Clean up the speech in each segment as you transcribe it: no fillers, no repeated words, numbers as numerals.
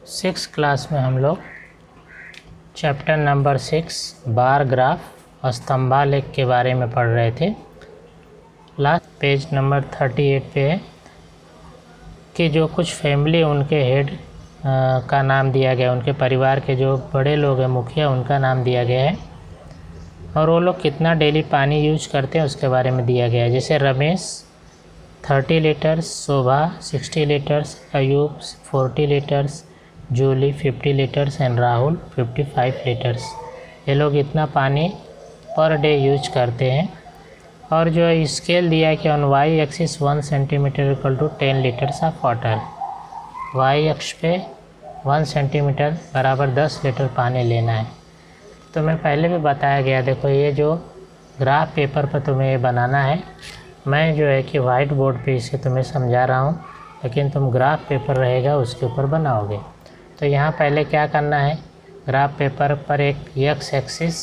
Six class में हम लोग चैप्टर नंबर 6 बार ग्राफ और स्तंभालेख के बारे में पढ़ रहे थे। लास्ट पेज नंबर 38 पे है कि जो कुछ फैमिली उनके हेड का नाम दिया गया, उनके परिवार के जो बड़े लोग हैं मुखिया, उनका नाम दिया गया है और वो लोग कितना डेली पानी यूज करते हैं उसके बारे में दिया गया है। जैसे Ramesh 30 litres, Shobha 60 litres, Ayub 40 litres, Julie 50 litres and Rahul 55 litres. ये लोग इतना पानी पर डे यूज करते हैं। और जो स्केल दिया है कि on Y axis 1 centimetre equal to 10 litres of water. Y अक्ष पे 1 सेंटीमीटर बराबर 10 लीटर पानी लेना है। तो मैं पहले भी बताया गया, देखो ये जो ग्राफ पेपर पर तुम्हें ये बनाना है, मैं जो है कि वाइट बोर्ड पे इसे तुम्हें समझा रहा हूँ, लेकिन तुम ग्राफ पेपर रहेगा उसके ऊपर बनाओगे। तो यहाँ पहले क्या करना है, ग्राफ पेपर पर एक एक्स एक्सिस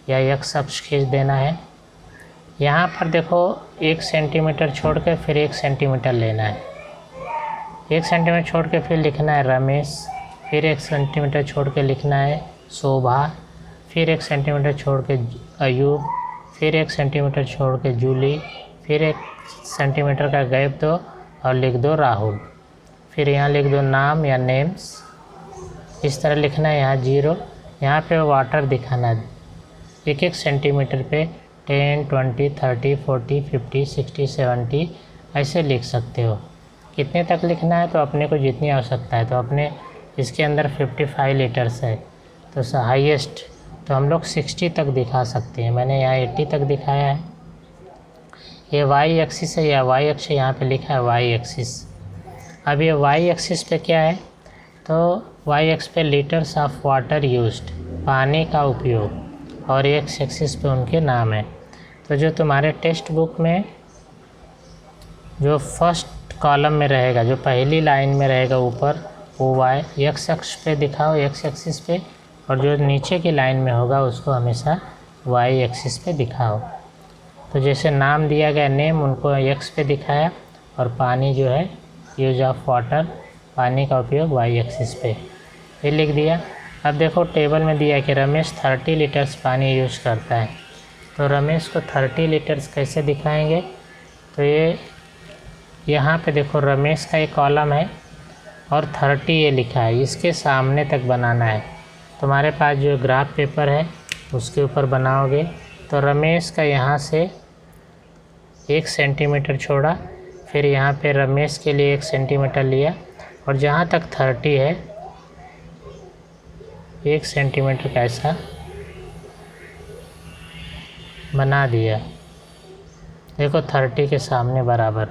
या एक्स अक्ष खींच देना है। यहाँ पर देखो 1 सेंटीमीटर छोड़ के फिर 1 सेंटीमीटर लेना है। 1 सेंटीमीटर छोड़ के फिर लिखना है रमेश, फिर 1 सेंटीमीटर छोड़ के लिखना है शोभा, फिर 1 सेंटीमीटर छोड़ के अयूब, फिर 1 सेंटीमीटर छोड़ के जूली, फिर 1 सेंटीमीटर का गैप दो और लिख दो राहुल। फिर यहाँ लिख दो नाम या नेम्स, इस तरह लिखना है। यहाँ 0, यहाँ पे वाटर दिखाना है। 1-1 सेंटीमीटर पे 10, 20, 30, 40, 50, 60, 70 ऐसे लिख सकते हो। कितने तक लिखना है तो अपने को जितनी आवश्यकता है। तो अपने इसके अंदर 55 लीटर्स है तो हाईएस्ट तो हम लोग 60 तक दिखा सकते हैं। मैंने यहाँ 80 तक दिखाया है। ये वाई एक्सिस है या वाई अक्ष यहाँ पे लिखा है वाई एक्सिस। अब ये वाई एक्सिस पे क्या है, तो वाई एक्स पे लीटर्स ऑफ वाटर यूज्ड, पानी का उपयोग, और एक्स एक्सिस पे उनके नाम है। तो जो तुम्हारे टेक्स्ट बुक में जो फर्स्ट कॉलम में रहेगा, जो पहली लाइन में रहेगा ऊपर, वो वाई एक्स अक्ष पे दिखाओ, एक्स एक्सिस पे, और जो नीचे की लाइन में होगा उसको हमेशा वाई एक्सिस पे दिखाओ। तो जैसे नाम दिया गया नेम, उनको एक्स पे दिखाया, और पानी जो है यूज ऑफ वाटर, पानी का उपयोग वाई एक्सिस पे, ये लिख दिया। अब देखो टेबल में दिया कि रमेश 30 लीटर्स पानी यूज करता है। तो रमेश को 30 लीटर्स कैसे दिखाएंगे, तो ये यहाँ पे देखो रमेश का एक कॉलम है और 30 ये लिखा है, इसके सामने तक बनाना है। तुम्हारे पास जो ग्राफ पेपर है उसके ऊपर बनाओगे। तो रमेश का यहाँ से 1 सेंटीमीटर छोड़ा, फिर यहाँ पे रमेश के लिए 1 सेंटीमीटर लिया, और जहाँ तक 30 है 1 सेंटीमीटर का ऐसा बना दिया। देखो 30 के सामने बराबर।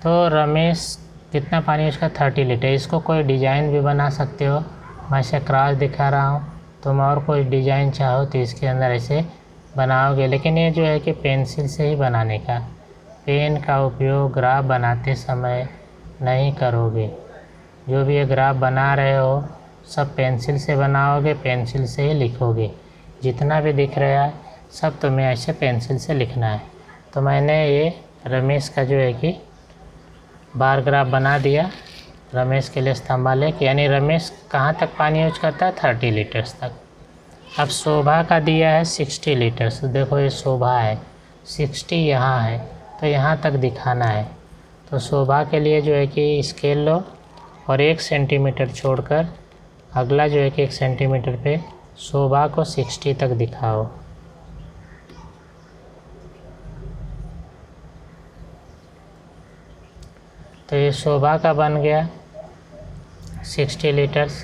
तो रमेश कितना पानी, उसका 30 लीटर। इसको कोई डिज़ाइन भी बना सकते हो, मैं ऐसे क्रॉस दिखा रहा हूँ, तुम और कोई डिज़ाइन चाहो तो इसके अंदर ऐसे बनाओगे। लेकिन ये जो है कि पेंसिल से ही बनाने का, पेन का उपयोग ग्राफ बनाते समय नहीं करोगे। जो भी ये ग्राफ बना रहे हो सब पेंसिल से बनाओगे, पेंसिल से ही लिखोगे। जितना भी दिख रहा है सब तुम्हें ऐसे पेंसिल से लिखना है। तो मैंने ये रमेश का जो है कि बार ग्राफ बना दिया, रमेश के लिए स्तंभालेख, यानी रमेश कहाँ तक पानी यूज करता है, 30 लीटर्स तक। अब शोभा का दिया है 60 लीटर्स। तो देखो ये शोभा है, 60 यहाँ है, तो यहाँ तक दिखाना है। तो शोभा के लिए जो है कि स्केल लो और 1 सेंटीमीटर छोड़कर अगला जो है कि 1 सेंटीमीटर पे शोभा को 60 तक दिखाओ। तो ये शोभा का बन गया 60 लीटर्स।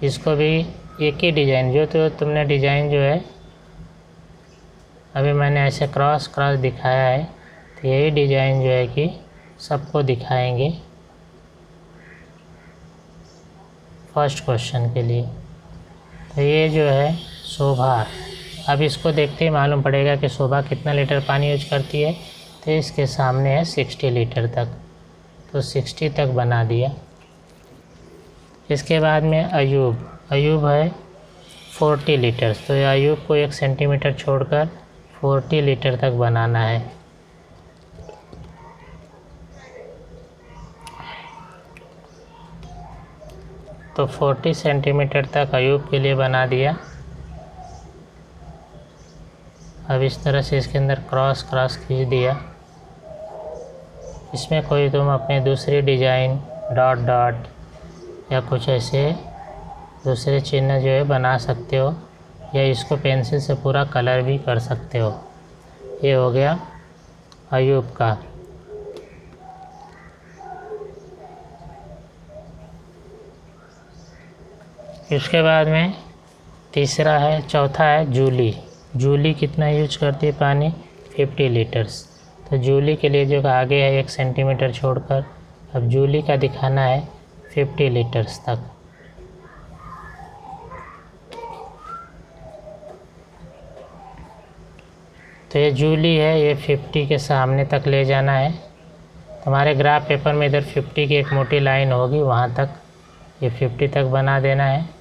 इसको भी एक ही डिज़ाइन, जो तो तुमने डिज़ाइन जो है अभी मैंने ऐसे क्रॉस क्रॉस दिखाया है, तो यही डिज़ाइन जो है कि सबको दिखाएंगे फर्स्ट क्वेश्चन के लिए। तो ये जो है शोभा, अब इसको देखते ही मालूम पड़ेगा कि शोभा कितना लीटर पानी यूज करती है। तो इसके सामने है 60 लीटर तक, तो 60 तक बना दिया। इसके बाद में अयूब, अयूब है 40 लीटर्स। तो अयूब को 1 सेंटीमीटर छोड़कर 40 लीटर तक बनाना है। तो 40 सेंटीमीटर तक अयूब के लिए बना दिया। अब इस तरह से इसके अंदर क्रॉस खींच दिया। इसमें कोई तुम अपनी दूसरी डिज़ाइन डॉट डॉट या कुछ ऐसे दूसरे चिन्ह जो है बना सकते हो, या इसको पेंसिल से पूरा कलर भी कर सकते हो। ये हो गया अयूब का। इसके बाद में चौथा है जूली। जूली कितना यूज करती है पानी? 50 लीटर्स। तो जूली के लिए जो आगे है 1 सेंटीमीटर छोड़कर, अब जूली का दिखाना है 50 लीटर्स तक। तो ये जूली है, ये 50 के सामने तक ले जाना है। तुम्हारे ग्राफ पेपर में इधर 50 की एक मोटी लाइन होगी, वहाँ तक ये 50 तक बना देना है।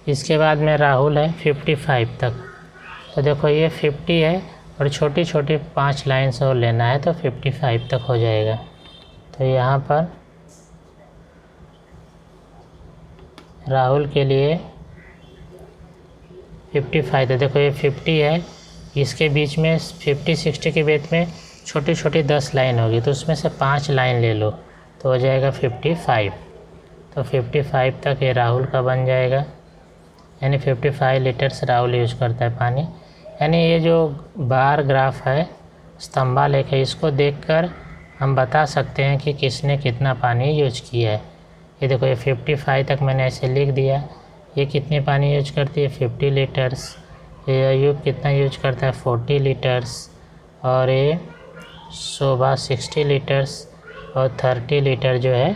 इसके बाद में राहुल है 55 तक। तो देखो ये 50 है और छोटी छोटी 5 लाइन्स और लेना है तो 55 तक हो जाएगा। तो यहाँ पर राहुल के लिए 55 है। देखो ये 50 है, इसके बीच में 50-60 के बीच में छोटी छोटी 10 लाइन होगी, तो उसमें से 5 लाइन ले लो तो हो जाएगा 55। तो 55 तक ये राहुल का बन जाएगा, यानी 55 लीटर्स राहुल यूज करता है पानी। यानी ये जो बार ग्राफ है, स्तंभालेख है, इसको देखकर हम बता सकते हैं कि किसने कितना पानी यूज किया है। ये देखो ये 55 तक मैंने ऐसे लिख दिया। ये कितने पानी यूज करती है? 50 लीटर्स। ये अयूब कितना यूज करता है? 40 लीटर्स। और ये शोभा 60 लीटर्स और 30 लीटर जो है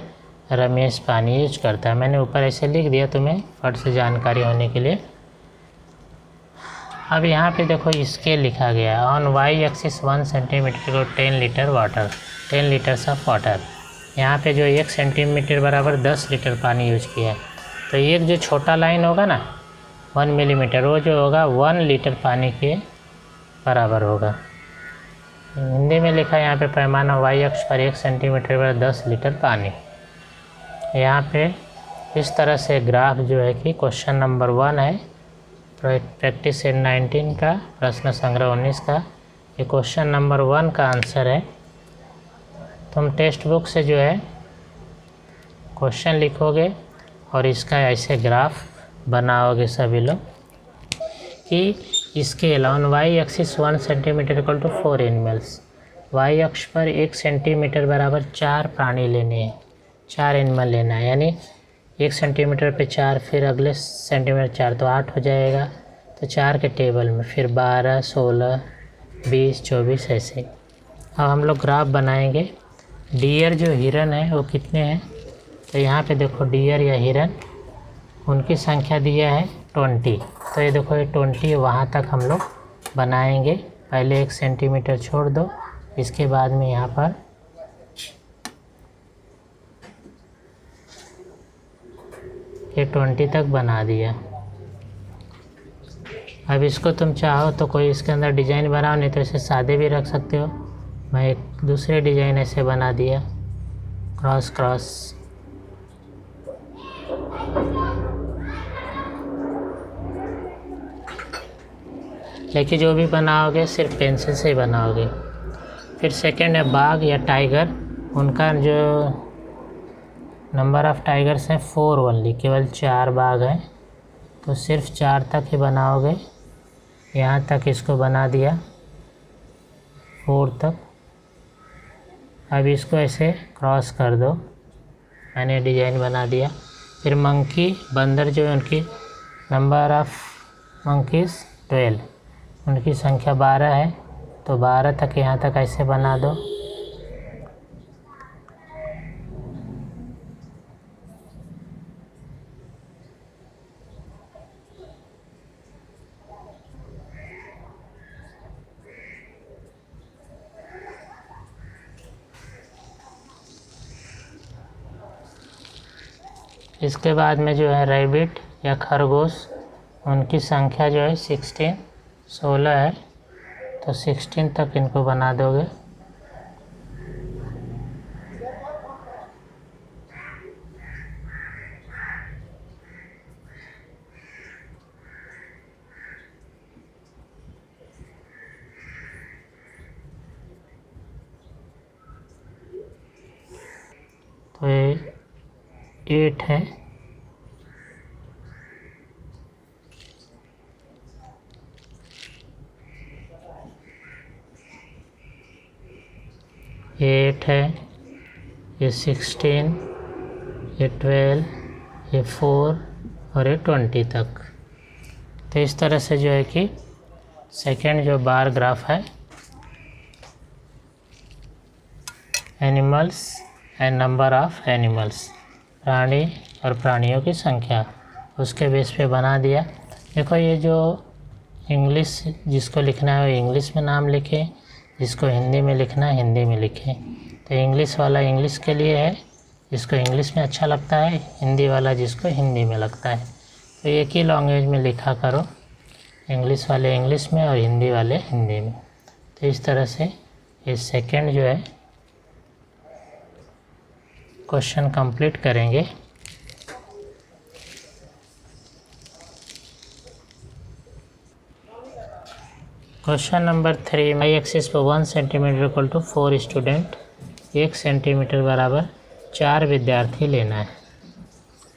रमेश पानी यूज करता है। मैंने ऊपर ऐसे लिख दिया तुम्हें फट से जानकारी होने के लिए। अब यहाँ पे देखो स्केल लिखा गया, ऑन वाई एक्सिस 1 सेंटीमीटर को 10 litre water, 10 litres of water. यहाँ पे जो 1 सेंटीमीटर बराबर 10 लीटर पानी यूज किया है। तो एक जो छोटा लाइन होगा ना 1 मिलीमीटर, वो जो होगा 1 लीटर पानी के बराबर होगा। हिंदी में लिखा है यहाँ पे पैमाना वाई अक्ष पर 1 सेंटीमीटर पर 10 लीटर पानी। यहाँ पे इस तरह से ग्राफ जो है कि क्वेश्चन नंबर 1 है प्रैक्टिस सेट 19 का, प्रश्न संग्रह 19 का। ये क्वेश्चन नंबर 1 का आंसर है। तुम टेक्स्ट बुक से जो है क्वेश्चन लिखोगे और इसका ऐसे ग्राफ बनाओगे सभी लोग कि scale on Y axis 1 centimetre equal to 4 animals. Y अक्ष पर 1 सेंटीमीटर बराबर 4 प्राणी लेने हैं, 4 एनिमल लेना है। यानी 1 सेंटीमीटर पे 4, फिर अगले सेंटीमीटर 4, तो 8 हो जाएगा। तो 4 के टेबल में फिर 12, 16, 20, 24 ऐसे। अब हम लोग ग्राफ बनाएंगे। डियर जो हिरन है वो कितने हैं? तो यहाँ पे देखो डियर या हिरन, उनकी संख्या दिया है 20। तो ये देखो ये 20 वहाँ तक हम लोग बनाएंगे। पहले 1 सेंटीमीटर छोड़ दो, इसके बाद में यहाँ पर ये 20 तक बना दिया। अब इसको तुम चाहो तो कोई इसके अंदर डिज़ाइन बनाओ, नहीं तो इसे सादे भी रख सकते हो। मैं एक दूसरे डिज़ाइन ऐसे बना दिया, क्रॉस क्रॉस। लेकिन जो भी बनाओगे सिर्फ पेंसिल से ही बनाओगे। फिर सेकंड है बाघ या टाइगर। उनका जो नंबर ऑफ़ टाइगर्स हैं 4 ओनली, केवल 4 बाघ हैं, तो सिर्फ 4 तक ही बनाओगे। यहाँ तक इसको बना दिया 4 तक। अब इसको ऐसे क्रॉस कर दो, मैंने डिज़ाइन बना दिया। फिर मंकी, बंदर जो है उनकी नंबर ऑफ़ मंकीज़ 12, उनकी संख्या 12 है, तो 12 तक यहाँ तक ऐसे बना दो। इसके बाद में जो है रैबिट या खरगोश, उनकी संख्या जो है 16 है, तो 16 तक इनको बना दोगे। तो ये 8 है, ये 8 है, ये 16, ये 12, ये 4 और ये 20 तक। तो इस तरह से जो है कि सेकेंड जो बार ग्राफ है, animals and number of animals, प्राणी और प्राणियों की संख्या, उसके बेस पे बना दिया। देखो ये जो इंग्लिश जिसको लिखना है वो इंग्लिश में नाम लिखें, जिसको हिंदी में लिखना है हिंदी में लिखें। तो इंग्लिश वाला इंग्लिश के लिए है, जिसको इंग्लिश में अच्छा लगता है, हिंदी वाला जिसको हिंदी में लगता है। तो एक ही लैंग्वेज में लिखा करो, इंग्लिश वाले इंग्लिश में और हिंदी वाले हिंदी में। तो इस तरह से ये सेकंड जो है क्वेश्चन कंप्लीट करेंगे। क्वेश्चन नंबर 3, वाई एक्सिस पर 1 centimetre equal to 4 student, 1 centimetre बराबर 4 विद्यार्थी लेना है।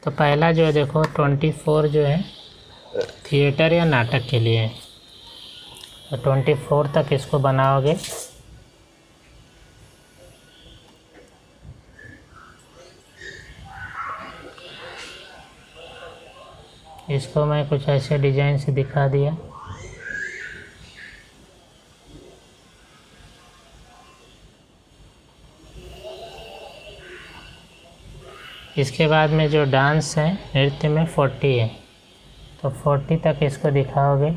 तो पहला जो है देखो 24 जो है थिएटर या नाटक के लिए है, तो 24 तक इसको बनाओगे। इसको मैं कुछ ऐसे डिजाइन से दिखा दिया। इसके बाद में जो डांस है नृत्य में 40 है, तो 40 तक इसको दिखाओगे।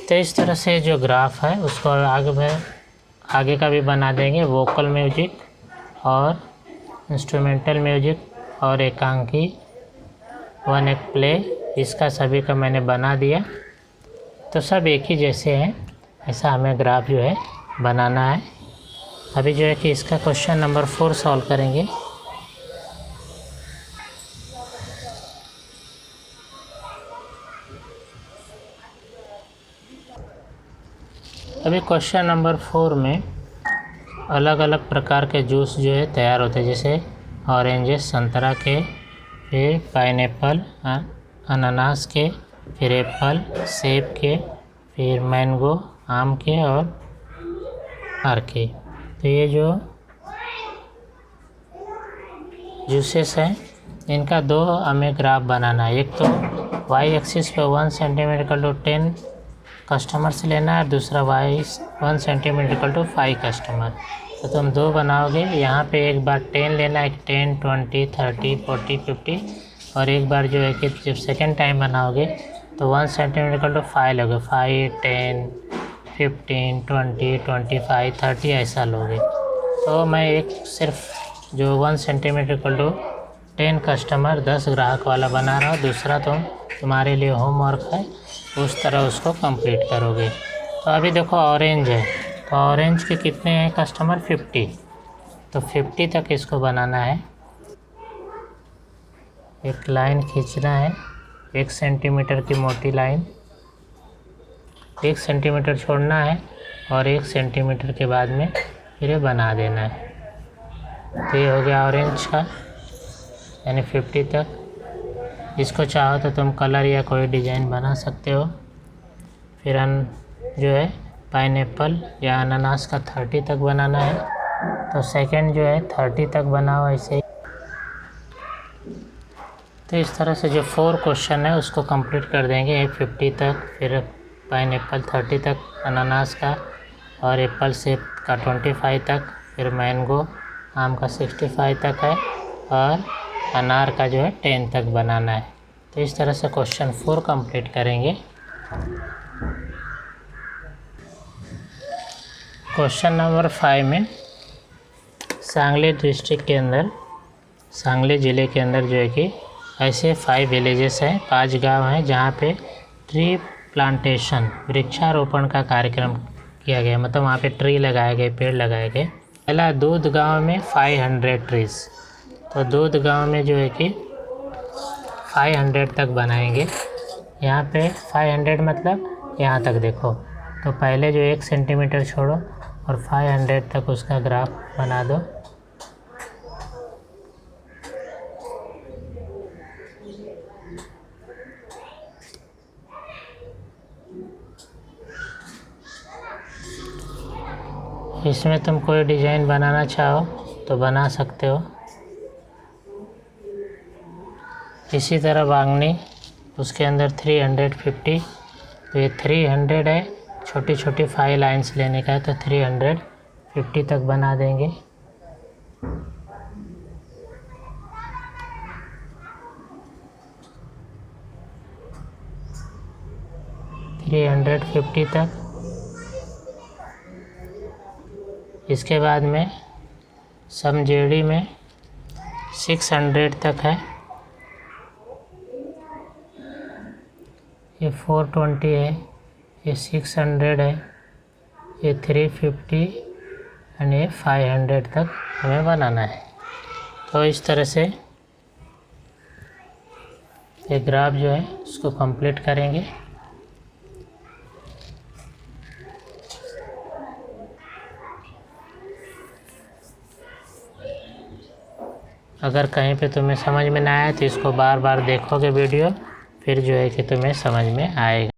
तो इस तरह से जो ग्राफ है उसको आगे का भी बना देंगे, वोकल म्यूजिक और इंस्ट्रूमेंटल म्यूजिक और एकांकी, वन एक्ट प्ले, इसका सभी का मैंने बना दिया। तो सब एक ही जैसे हैं, ऐसा हमें ग्राफ जो है बनाना है। अभी जो है कि इसका क्वेश्चन नंबर 4 सॉल्व करेंगे। अभी क्वेश्चन नंबर 4 में अलग अलग प्रकार के जूस जो है तैयार होते हैं, जैसे ऑरेंजेस संतरा के, फिर पाइनएप्पल अनानास के, फिर एप्पल सेब के, फिर मैंगो आम के और अनार के। तो ये जो जूसेस हैं इनका 2 हमें ग्राफ बनाना है। एक तो वाई एक्सिस पे 1 सेंटीमीटर इक्वल टू 10 कस्टमर से लेना है, दूसरा Y 1 centimetre equal to 5 customer. तो तुम 2 बनाओगे, यहाँ पे एक बार 10 लेना है, 10, 20, 30, 40, 50, और एक बार जो है कि जब सेकेंड टाइम बनाओगे तो 1 सेंटीमीटर इक्वल टू 5 लोगे, 5, 10, 15, 20, 25, 30 ऐसा लोगे। तो मैं एक सिर्फ जो 1 सेंटीमीटर इक्वल टू 10 कस्टमर 10 ग्राहक वाला बना रहा हूँ, दूसरा तुम्हारे लिए होमवर्क है, उस तरह उसको कंप्लीट करोगे। तो अभी देखो ऑरेंज है, तो ऑरेंज के कितने हैं कस्टमर 50, तो 50 तक इसको बनाना है। एक लाइन खींचना है, 1 सेंटीमीटर की मोटी लाइन, 1 सेंटीमीटर छोड़ना है और 1 सेंटीमीटर के बाद में फिर ये बना देना है। तो ये हो गया ऑरेंज का, यानी 50 तक। इसको चाहो तो तुम कलर या कोई डिज़ाइन बना सकते हो। फिर जो है पाइनएप्पल या अनानास का 30 तक बनाना है, तो सेकंड जो है 30 तक बनाओ ऐसे ही। तो इस तरह से जो 4 क्वेश्चन है उसको कंप्लीट कर देंगे, 50 तक, फिर पाइनएप्पल 30 तक, अनानास का और एप्पल सेब का 25 तक, फिर मैंगो आम का 65 तक है, और अनार का जो है 10 तक बनाना है। तो इस तरह से क्वेश्चन 4 कंप्लीट करेंगे। क्वेश्चन नंबर 5 में सांगली डिस्ट्रिक्ट के अंदर, सांगली ज़िले के अंदर जो है कि ऐसे 5 विलेजेस हैं, 5 गांव हैं जहां पे ट्री प्लांटेशन, वृक्षारोपण का कार्यक्रम किया गया। मतलब वहाँ पे ट्री लगाए गए, पेड़ लगाए गए। पहला दूध गांव में 500 ट्रीज़, तो दूध गांव में जो है कि 500 तक बनाएंगे। यहाँ पे 500 मतलब यहाँ तक देखो, तो पहले जो 1 सेंटीमीटर छोड़ो और 500 तक उसका ग्राफ बना दो। इसमें तुम कोई डिज़ाइन बनाना चाहो तो बना सकते हो। इसी तरह बागनी, उसके अंदर 350, तो ये 300 है, छोटी छोटी 5 लाइन्स लेने का है, तो 350 तक बना देंगे। तक। इसके बाद में समजेड़ी में 600 तक है, ये 420 है, ये 600 है, ये 350 एंड ये 500 तक हमें बनाना है। तो इस तरह से ये ग्राफ जो है उसको कंप्लीट करेंगे। अगर कहीं पे तुम्हें समझ में ना आए तो इसको बार बार देखोगे वीडियो, फिर जो है कि तुम्हें समझ में आएगा।